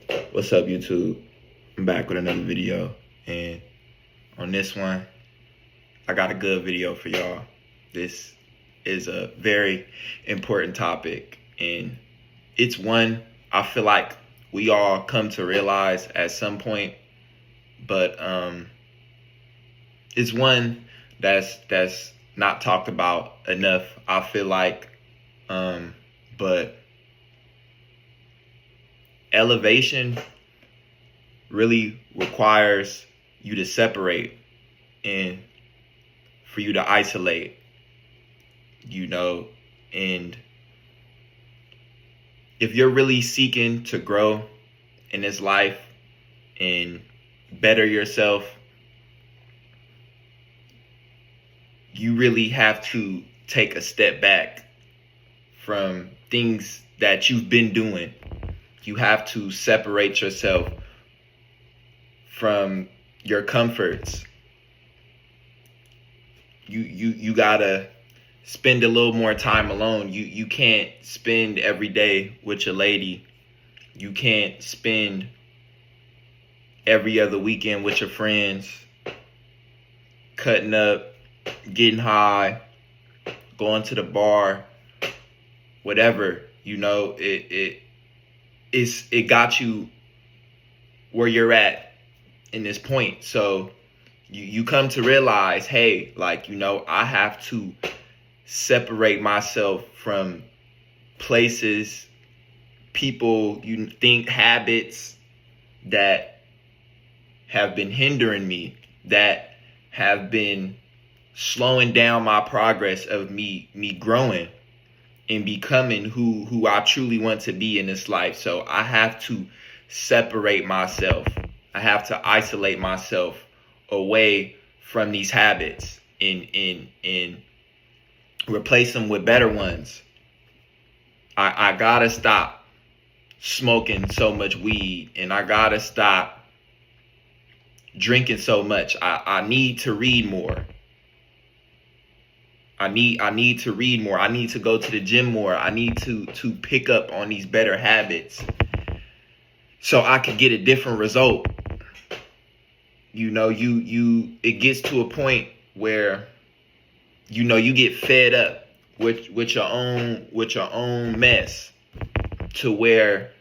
What's up, YouTube? I'm back with another video, and on this one, I got a good video for y'all. This is a very important topic, and it's one I feel like we all come to realize at some point, but it's one that's not talked about enough, I feel like, but elevation really requires you to separate and for you to isolate, and if you're really seeking to grow in this life and better yourself, you really have to take a step back from things that you've been doing. You have to separate yourself from your comforts. You gotta spend a little more time alone. You can't spend every day with your lady. You can't spend every other weekend with your friends, cutting up, getting high, going to the bar, whatever. It got you where you're at in this point. So you come to realize, hey, I have to separate myself from places, people, habits that have been hindering me, that have been slowing down my progress of me growing and becoming who I truly want to be in this life. So I have to separate myself. I have to isolate myself away from these habits and replace them with better ones. I gotta stop smoking so much weed, and I gotta stop drinking so much. I need to read more. I need to read more. I need to go to the gym more. I need to pick up on these better habits so I could get a different result. It gets to a point where you get fed up with your own mess, to where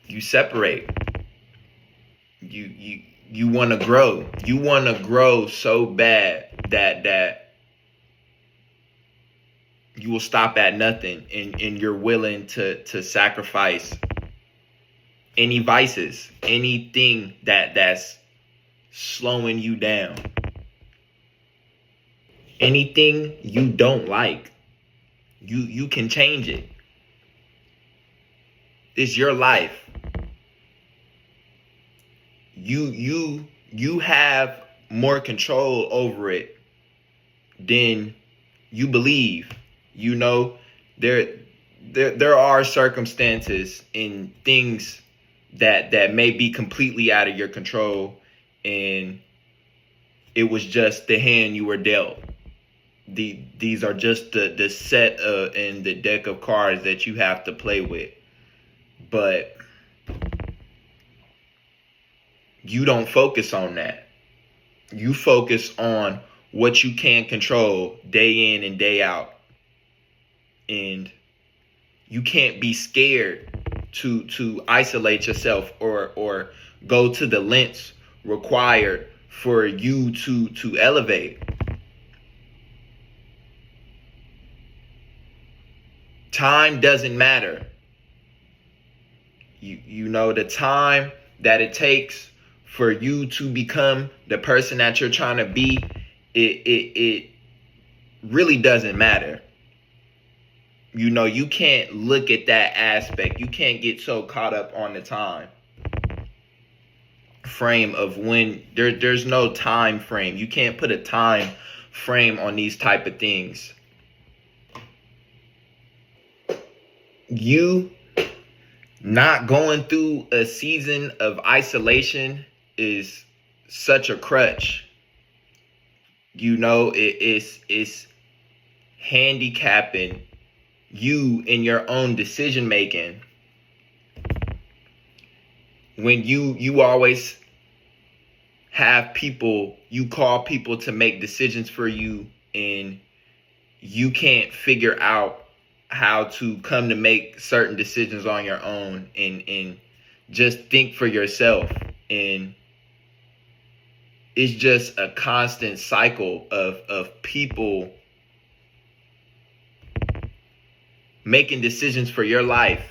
you separate. You want to grow. You want to grow so bad that you will stop at nothing, and you're willing to sacrifice any vices, anything that's slowing you down, anything you don't like. You can change it. It's your life. You have more control over it than you believe. There are circumstances and things that may be completely out of your control, and it was just the hand you were dealt. These are just the set and the deck of cards that you have to play with. But you don't focus on that. You focus on what you can control day in and day out. And you can't be scared to isolate yourself or go to the lengths required for you to elevate. Time doesn't matter. The time that it takes for you to become the person that you're trying to be, it really doesn't matter. You can't look at that aspect. You can't get so caught up on the time frame of when there's no time frame. You can't put a time frame on these type of things. You not going through a season of isolation is such a crutch. It's handicapping you in your own decision making, when you always have people, you call people to make decisions for you, and you can't figure out how to come to make certain decisions on your own, and just think for yourself. And it's just a constant cycle of people making decisions for your life.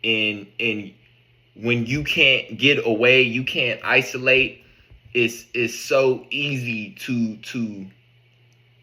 And when you can't get away, you can't isolate, it's so easy to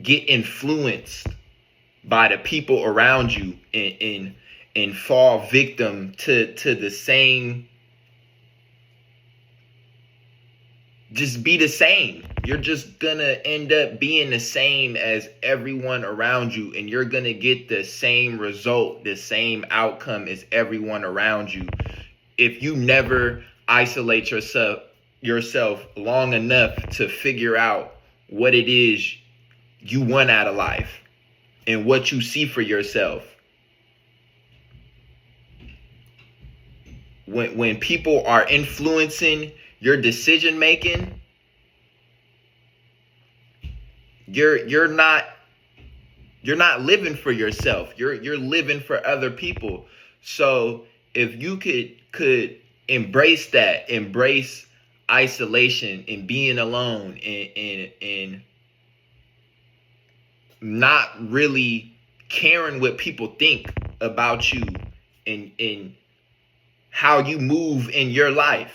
get influenced by the people around you, and fall victim to the same. Just be the same. You're just gonna end up being the same as everyone around you, and you're gonna get the same result, the same outcome as everyone around you, if you never isolate yourself long enough to figure out what it is you want out of life and what you see for yourself. When people are influencing your decision making, you're not living for yourself. You're living for other people. So if you could embrace isolation and being alone, and not really caring what people think about you, and how you move in your life,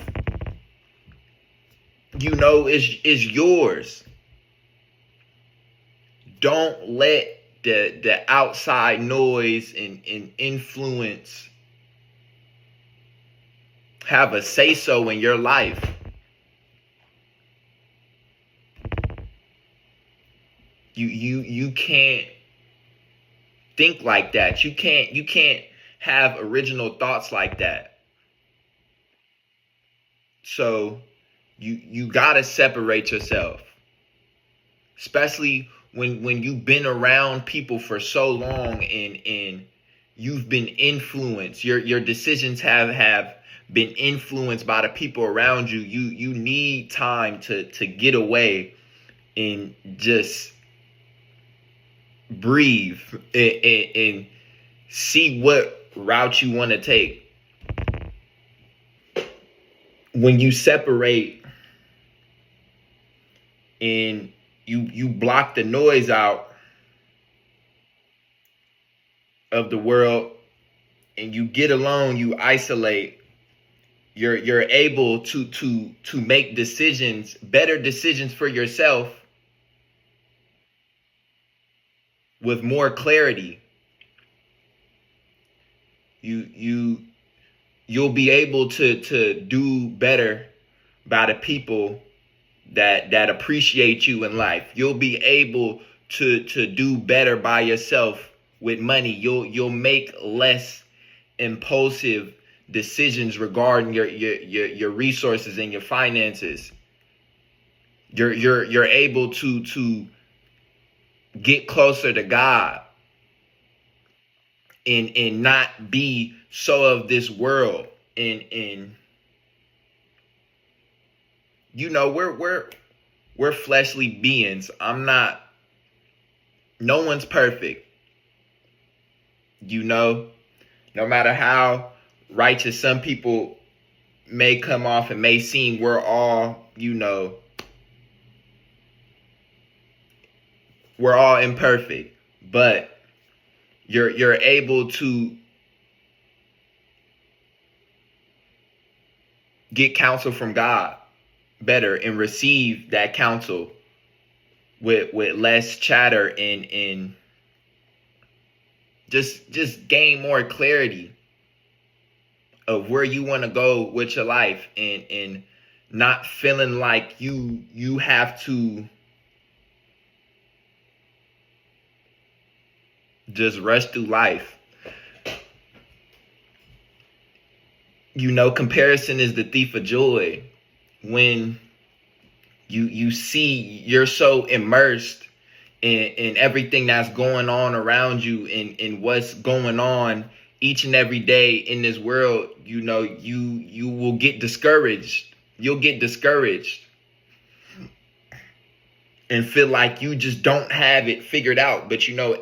is yours. Don't let the outside noise and influence have a say-so in your life. You can't think like that. You can't have original thoughts like that. So you gotta separate yourself, especially when you've been around people for so long, and you've been influenced. Your decisions have been influenced by the people around you. You need time to get away and just breathe, and see what route you want to take. When you separate and you block the noise out of the world, and you get alone, you isolate, you're able to make decisions, better decisions for yourself, with more clarity. You'll be able to do better by the people that appreciate you in life. You'll be able to do better by yourself with money. You'll make less impulsive decisions regarding your resources and your finances. You're able to get closer to God, and not be so of this world. And we're fleshly beings. No one's perfect. No matter how righteous some people may come off and may seem, we're all imperfect. But you're able to get counsel from God better, and receive that counsel with less chatter, and just gain more clarity of where you want to go with your life, and not feeling like you have to just rush through life. Comparison is the thief of joy. When you see, you're so immersed and everything that's going on around you, and what's going on each and every day in this world, you know, you will get discouraged. You'll get discouraged and feel like you just don't have it figured out. But you know,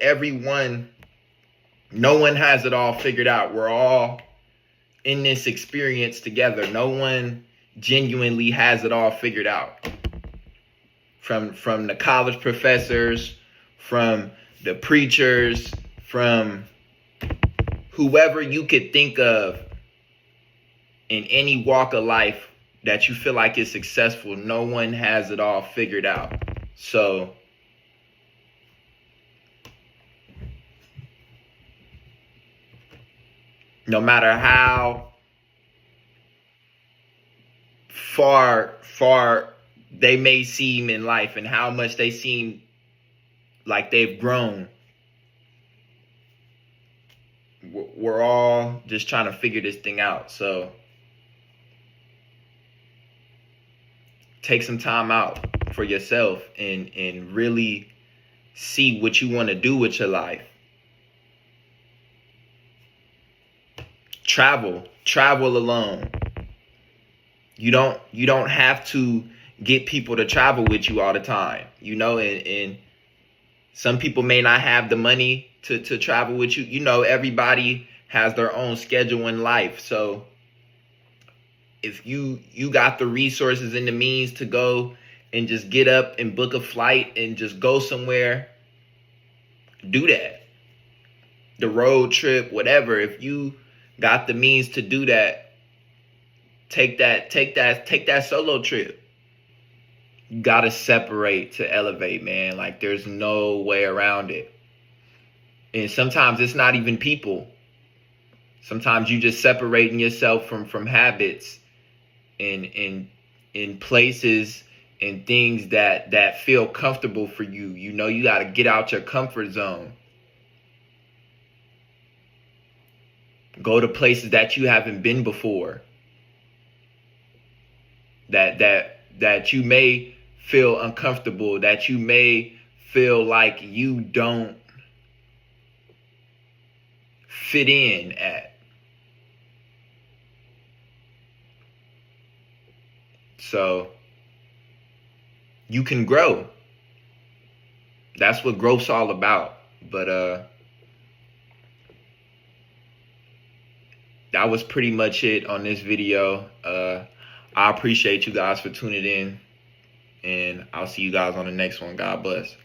no one has it all figured out. We're all in this experience together. No one genuinely has it all figured out. From the college professors, from the preachers, from whoever you could think of in any walk of life that you feel like is successful, no one has it all figured out. So no matter how far they may seem in life and how much they seem like they've grown, we're all just trying to figure this thing out. So take some time out for yourself and really see what you want to do with your life. Travel alone. You don't have to get people to travel with you all the time, you know, and some people may not have the money to travel with you. You know, everybody has their own schedule in life. So if you got the resources and the means to go and just get up and book a flight and just go somewhere, do that. The road trip, whatever. If you got the means to do that, take that solo trip. You gotta separate to elevate, man. Like, there's no way around it. And sometimes it's not even people. Sometimes you just separating yourself from habits and in places and things that feel comfortable for you. You know, you gotta get out your comfort zone. Go to places that you haven't been before. That you may feel uncomfortable, that you may feel like you don't fit in at. So you can grow. That's what growth's all about. But that was pretty much it on this video. I appreciate you guys for tuning in, and I'll see you guys on the next one. God bless.